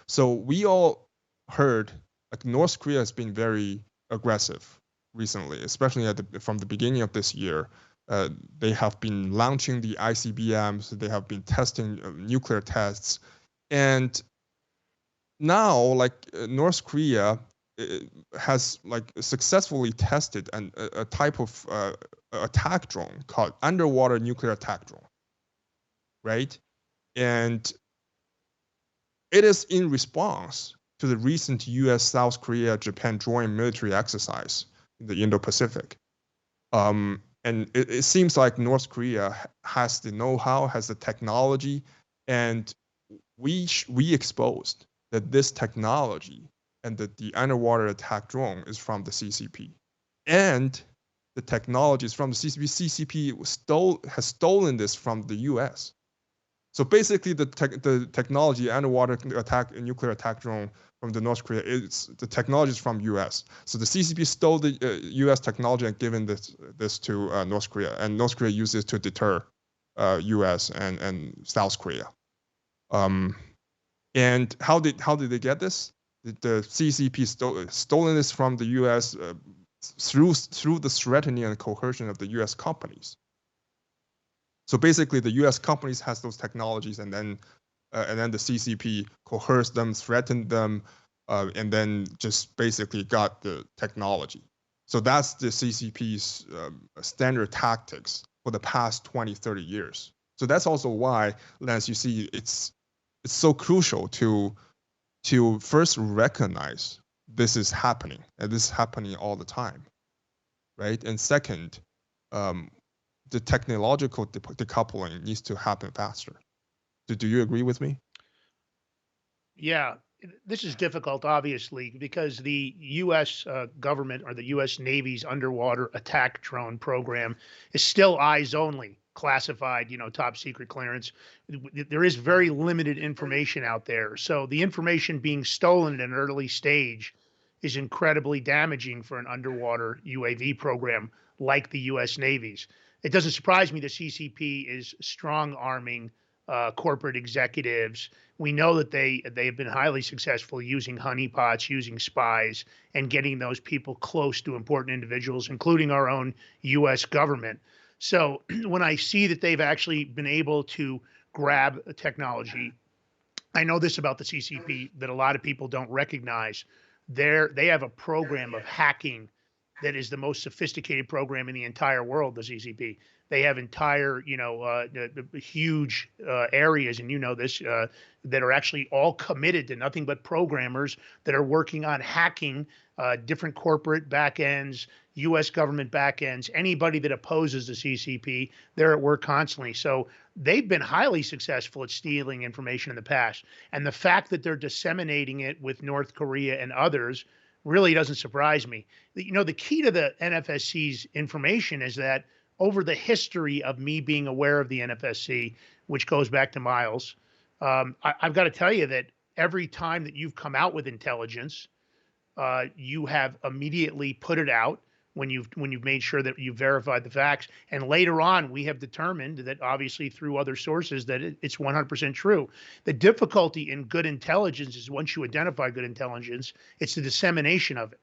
So we all heard like North Korea has been very aggressive recently, especially from the beginning of this year. They have been launching the ICBMs. They have been testing nuclear tests, and now like North Korea has like successfully tested a type of attack drone called underwater nuclear attack drone, right? And it is in response to the recent U.S., South Korea, Japan joint military exercise in the Indo-Pacific. And it seems like North Korea has the know-how, has the technology, and we exposed that this technology and that the underwater attack drone is from the CCP. And the technology is from the CCP. CCP has stolen this from the US. So basically the technology, underwater nuclear attack drone from the North Korea, the technology is from US. So the CCP stole the US technology and given this to North Korea, and North Korea uses it to deter US and South Korea. And how did they get this? The CCP stolen this from the US through the threatening and coercion of the US companies. So basically, the U.S. companies has those technologies, and then the CCP coerced them, threatened them, and then just basically got the technology. So that's the CCP's standard tactics for the past 20, 30 years. So that's also why, Lance, you see, it's so crucial to first recognize this is happening, and this is happening all the time, right? And second, the technological decoupling needs to happen faster. Do you agree with me? Yeah, this is difficult, obviously, because the U.S. Government or the U.S. Navy's underwater attack drone program is still eyes only, classified, top secret clearance. There is very limited information out there. So the information being stolen at an early stage is incredibly damaging for an underwater UAV program like the U.S. Navy's. It doesn't surprise me the CCP is strong arming corporate executives. We know that they have been highly successful using honeypots, using spies, and getting those people close to important individuals, including our own U.S. government. So when I see that they've actually been able to grab a technology, I know this about the CCP that a lot of people don't recognize. They have a program of hacking that is the most sophisticated program in the entire world, the CCP. They have entire, huge areas, and this, that are actually all committed to nothing but programmers that are working on hacking different corporate backends, U.S. government backends. Anybody that opposes the CCP, they're at work constantly. So they've been highly successful at stealing information in the past. And the fact that they're disseminating it with North Korea and others really doesn't surprise me. The key to the NFSC's information is that over the history of me being aware of the NFSC, which goes back to Miles, I've got to tell you that every time that you've come out with intelligence, you have immediately put it out when you've made sure that you've verified the facts. And later on, we have determined that obviously through other sources that it's 100% true. The difficulty in good intelligence is once you identify good intelligence, it's the dissemination of it.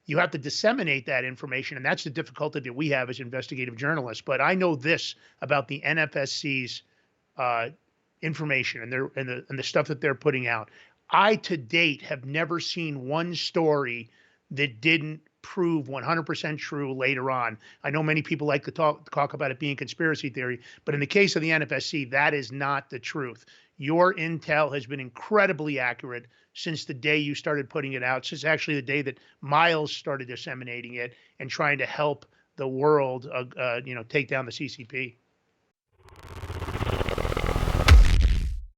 You have to disseminate that information, and that's the difficulty that we have as investigative journalists. But I know this about the NFSC's information and the stuff that they're putting out. I, to date, have never seen one story that didn't prove 100% true later on. I know many people like to talk about it being conspiracy theory, but in the case of the NFSC, that is not the truth. Your intel has been incredibly accurate since the day you started putting it out, since actually the day that Miles started disseminating it and trying to help the world, take down the CCP.